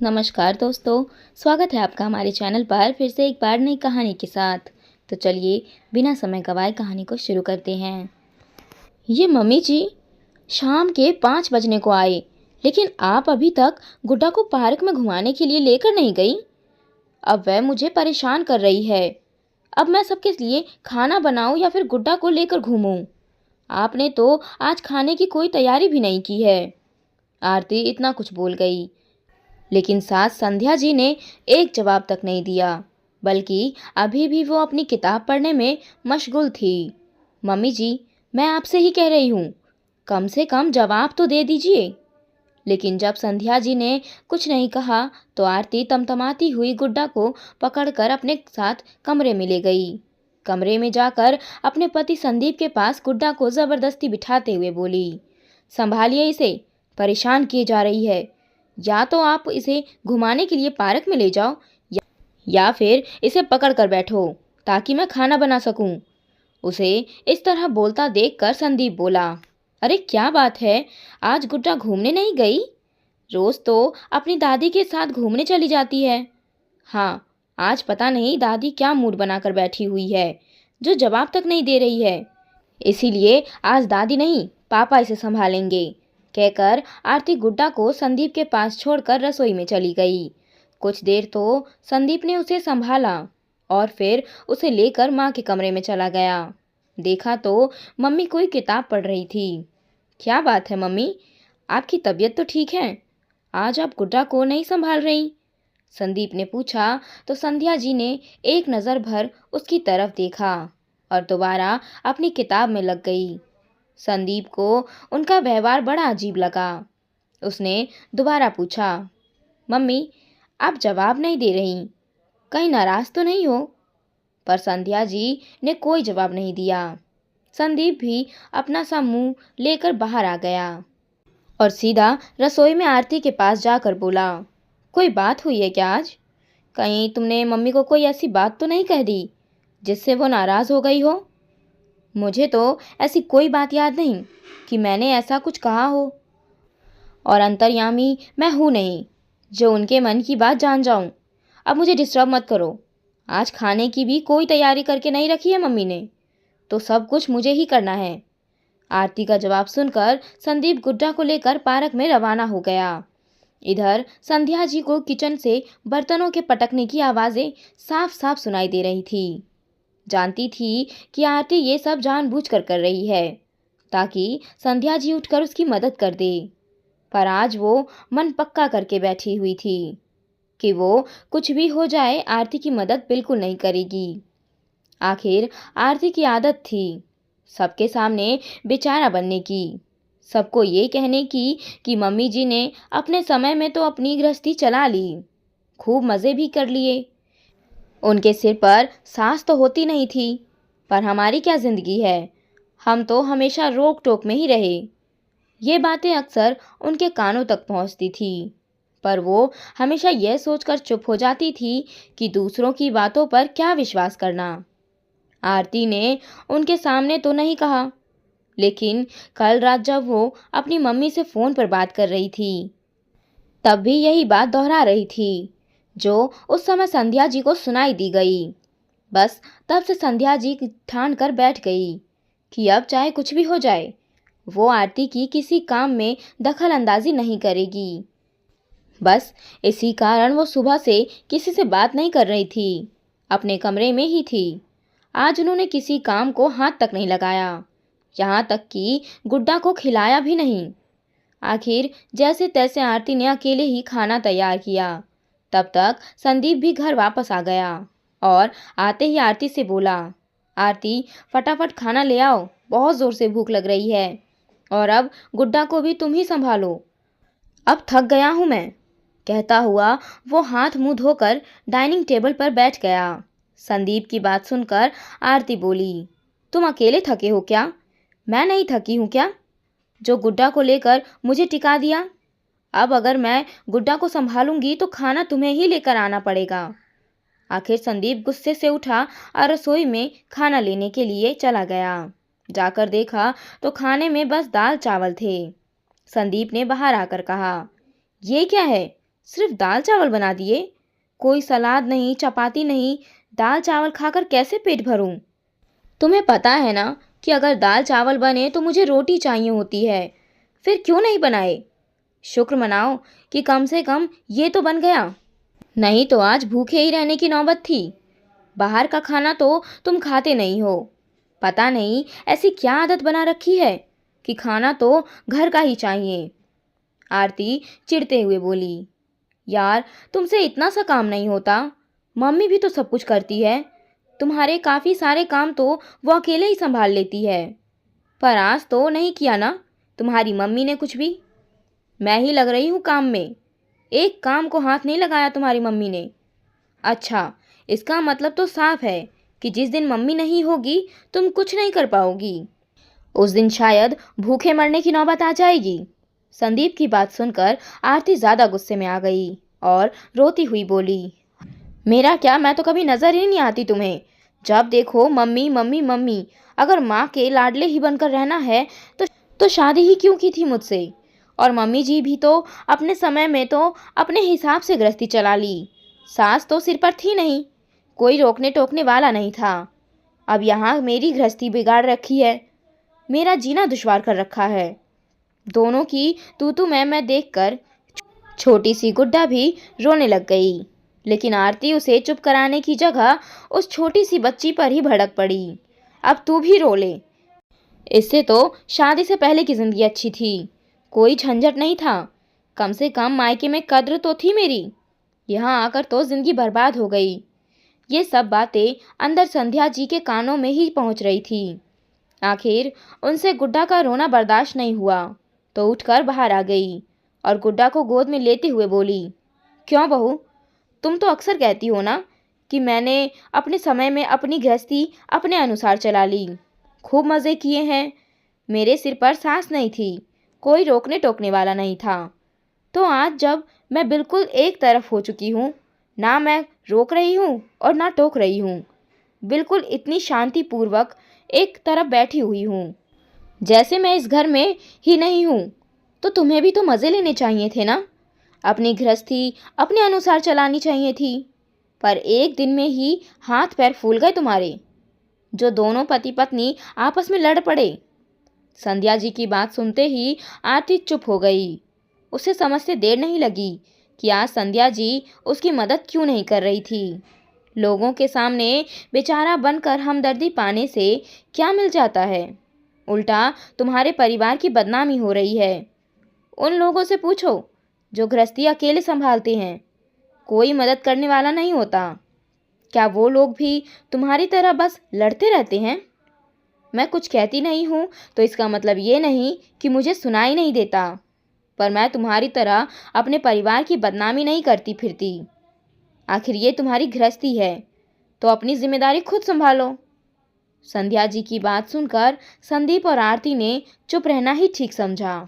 नमस्कार दोस्तों। स्वागत है आपका हमारे चैनल पर फिर से एक बार नई कहानी के साथ। तो चलिए बिना समय गवाए कहानी को शुरू करते हैं। ये मम्मी जी शाम के 5 बजने को आए, लेकिन आप अभी तक गुड्डा को पार्क में घुमाने के लिए लेकर नहीं गई। अब वह मुझे परेशान कर रही है। अब मैं सबके लिए खाना बनाऊं या फिर गुड्डा को लेकर घूमूं। आपने तो आज खाने की कोई तैयारी भी नहीं की है। आरती इतना कुछ बोल गई, लेकिन सास संध्या जी ने एक जवाब तक नहीं दिया, बल्कि अभी भी वो अपनी किताब पढ़ने में मशगूल थी। मम्मी जी, मैं आपसे ही कह रही हूँ, कम से कम जवाब तो दे दीजिए। लेकिन जब संध्या जी ने कुछ नहीं कहा तो आरती तमतमाती हुई गुड्डा को पकड़कर अपने साथ कमरे में ले गई। कमरे में जाकर अपने पति संदीप के पास गुड्डा को जबरदस्ती बिठाते हुए बोली, संभालिए इसे, परेशान किए जा रही है। या तो आप इसे घुमाने के लिए पार्क में ले जाओ या फिर इसे पकड़ कर बैठो ताकि मैं खाना बना सकूं। उसे इस तरह बोलता देखकर संदीप बोला, अरे क्या बात है, आज गुड्डा घूमने नहीं गई? रोज तो अपनी दादी के साथ घूमने चली जाती है। हाँ, आज पता नहीं दादी क्या मूड बनाकर बैठी हुई है, जो जवाब तक नहीं दे रही है। इसीलिए आज दादी नहीं, पापा इसे संभालेंगे, कहकर आरती गुड्डा को संदीप के पास छोड़कर रसोई में चली गई। कुछ देर तो संदीप ने उसे संभाला और फिर उसे लेकर माँ के कमरे में चला गया। देखा तो मम्मी कोई किताब पढ़ रही थी। क्या बात है मम्मी, आपकी तबीयत तो ठीक है? आज आप गुड्डा को नहीं संभाल रही? संदीप ने पूछा तो संध्या जी ने एक नज़र भर उसकी तरफ देखा और दोबारा अपनी किताब में लग गई। संदीप को उनका व्यवहार बड़ा अजीब लगा। उसने दोबारा पूछा, मम्मी, आप जवाब नहीं दे रही, कहीं नाराज तो नहीं हो? पर संध्या जी ने कोई जवाब नहीं दिया। संदीप भी अपना सा मुंह लेकर बाहर आ गया और सीधा रसोई में आरती के पास जाकर बोला, कोई बात हुई है क्या आज? कहीं तुमने मम्मी को कोई ऐसी बात तो नहीं कह दी जिससे वो नाराज़ हो गई हो? मुझे तो ऐसी कोई बात याद नहीं कि मैंने ऐसा कुछ कहा हो, और अंतर्यामी मैं हूँ नहीं जो उनके मन की बात जान जाऊँ। अब मुझे डिस्टर्ब मत करो। आज खाने की भी कोई तैयारी करके नहीं रखी है मम्मी ने, तो सब कुछ मुझे ही करना है। आरती का जवाब सुनकर संदीप गुड्डा को लेकर पार्क में रवाना हो गया। इधर संध्या जी को किचन से बर्तनों के पटकने की आवाज़ें साफ साफ सुनाई दे रही थी। जानती थी कि आरती ये सब जानबूझकर कर रही है ताकि संध्या जी उठकर उसकी मदद कर दे। पर आज वो मन पक्का करके बैठी हुई थी कि वो कुछ भी हो जाए आरती की मदद बिल्कुल नहीं करेगी। आखिर आरती की आदत थी सबके सामने बेचारा बनने की, सबको ये कहने की कि मम्मी जी ने अपने समय में तो अपनी गृहस्थी चला ली, खूब मज़े भी कर लिए, उनके सिर पर सांस तो होती नहीं थी, पर हमारी क्या ज़िंदगी है, हम तो हमेशा रोक टोक में ही रहे। ये बातें अक्सर उनके कानों तक पहुंचती थी, पर वो हमेशा यह सोचकर चुप हो जाती थी कि दूसरों की बातों पर क्या विश्वास करना। आरती ने उनके सामने तो नहीं कहा, लेकिन कल रात जब वो अपनी मम्मी से फ़ोन पर बात कर रही थी, तब भी यही बात दोहरा रही थी जो उस समय संध्या जी को सुनाई दी गई। बस तब से संध्या जी ठान कर बैठ गई कि अब चाहे कुछ भी हो जाए, वो आरती की किसी काम में दखल अंदाजी नहीं करेगी। बस इसी कारण वो सुबह से किसी से बात नहीं कर रही थी, अपने कमरे में ही थी। आज उन्होंने किसी काम को हाथ तक नहीं लगाया, यहाँ तक कि गुड्डा को खिलाया भी नहीं। आखिर जैसे तैसे आरती ने अकेले ही खाना तैयार किया। तब तक संदीप भी घर वापस आ गया और आते ही आरती से बोला, आरती फटाफट खाना ले आओ, बहुत ज़ोर से भूख लग रही है, और अब गुड्डा को भी तुम ही संभालो, अब थक गया हूँ मैं। कहता हुआ वो हाथ मुंह धोकर डाइनिंग टेबल पर बैठ गया। संदीप की बात सुनकर आरती बोली, तुम अकेले थके हो क्या? मैं नहीं थकी हूँ क्या, जो गुड्डा को लेकर मुझे टिका दिया? अब अगर मैं गुड्डा को संभालूंगी तो खाना तुम्हें ही लेकर आना पड़ेगा। आखिर संदीप गुस्से से उठा और रसोई में खाना लेने के लिए चला गया। जाकर देखा तो खाने में बस दाल चावल थे। संदीप ने बाहर आकर कहा, ये क्या है? सिर्फ दाल चावल बना दिए? कोई सलाद नहीं, चपाती नहीं, दाल चावल खाकर कैसे पेट भरूं? तुम्हें पता है ना कि अगर दाल चावल बने तो मुझे रोटी चाहिए होती है। फिर क्यों नहीं बनाए? शुक्र मनाओ कि कम से कम ये तो बन गया। नहीं तो आज भूखे ही रहने की नौबत थी। बाहर का खाना तो तुम खाते नहीं हो। पता नहीं ऐसी क्या आदत बना रखी है कि खाना तो घर का ही चाहिए। आरती चिढ़ते हुए बोली, यार तुमसे इतना सा काम नहीं होता। मम्मी भी तो सब कुछ करती है। तुम्हारे काफ़ी सारे काम तो वो अकेले ही संभाल लेती है। पर आज तो नहीं किया ना तुम्हारी मम्मी ने कुछ भी। मैं ही लग रही हूँ काम में। एक काम को हाथ नहीं लगाया तुम्हारी मम्मी ने। अच्छा, इसका मतलब तो साफ है कि जिस दिन मम्मी नहीं होगी तुम कुछ नहीं कर पाओगी। उस दिन शायद भूखे मरने की नौबत आ जाएगी। संदीप की बात सुनकर आरती ज़्यादा गुस्से में आ गई और रोती हुई बोली, मेरा क्या, मैं तो कभी नज़र ही नहीं आती तुम्हें। जब देखो मम्मी मम्मी मम्मी। अगर माँ के लाडले ही बनकर रहना है तो शादी ही क्यों की थी मुझसे? और मम्मी जी भी तो अपने समय में तो अपने हिसाब से गृहस्थी चला ली। सास तो सिर पर थी नहीं, कोई रोकने टोकने वाला नहीं था। अब यहाँ मेरी गृहस्थी बिगाड़ रखी है, मेरा जीना दुश्वार कर रखा है। दोनों की तू मैं देखकर छोटी सी गुड्डा भी रोने लग गई। लेकिन आरती उसे चुप कराने की जगह उस छोटी सी बच्ची पर ही भड़क पड़ी। अब तू भी रो ले। इससे तो शादी से पहले की जिंदगी अच्छी थी। कोई झंझट नहीं था। कम से कम मायके में कद्र तो थी मेरी। यहाँ आकर तो जिंदगी बर्बाद हो गई। ये सब बातें अंदर संध्या जी के कानों में ही पहुँच रही थी। आखिर उनसे गुड्डा का रोना बर्दाश्त नहीं हुआ तो उठकर बाहर आ गई और गुड्डा को गोद में लेते हुए बोली, क्यों बहू, तुम तो अक्सर कहती हो ना कि मैंने अपने समय में अपनी गृहस्थी अपने अनुसार चला ली, खूब मज़े किए हैं। मेरे सिर पर सांस नहीं थी, कोई रोकने टोकने वाला नहीं था। तो आज जब मैं बिल्कुल एक तरफ हो चुकी हूँ, ना मैं रोक रही हूँ और ना टोक रही हूँ, बिल्कुल इतनी शांतिपूर्वक एक तरफ बैठी हुई हूँ जैसे मैं इस घर में ही नहीं हूँ, तो तुम्हें भी तो मज़े लेने चाहिए थे ना। अपनी गृहस्थी अपने अनुसार चलानी चाहिए थी। पर एक दिन में ही हाथ पैर फूल गए तुम्हारे, जो दोनों पति पत्नी आपस में लड़ पड़े। संध्या जी की बात सुनते ही आरती चुप हो गई। उसे समझते देर नहीं लगी कि आज संध्या जी उसकी मदद क्यों नहीं कर रही थी। लोगों के सामने बेचारा बनकर हमदर्दी पाने से क्या मिल जाता है? उल्टा तुम्हारे परिवार की बदनामी हो रही है। उन लोगों से पूछो जो गृहस्थी अकेले संभालते हैं, कोई मदद करने वाला नहीं होता। क्या वो लोग भी तुम्हारी तरह बस लड़ते रहते हैं? मैं कुछ कहती नहीं हूँ तो इसका मतलब ये नहीं कि मुझे सुनाई नहीं देता, पर मैं तुम्हारी तरह अपने परिवार की बदनामी नहीं करती फिरती। आखिर ये तुम्हारी गृहस्थी है तो अपनी जिम्मेदारी खुद संभालो। संध्या जी की बात सुनकर संदीप और आरती ने चुप रहना ही ठीक समझा।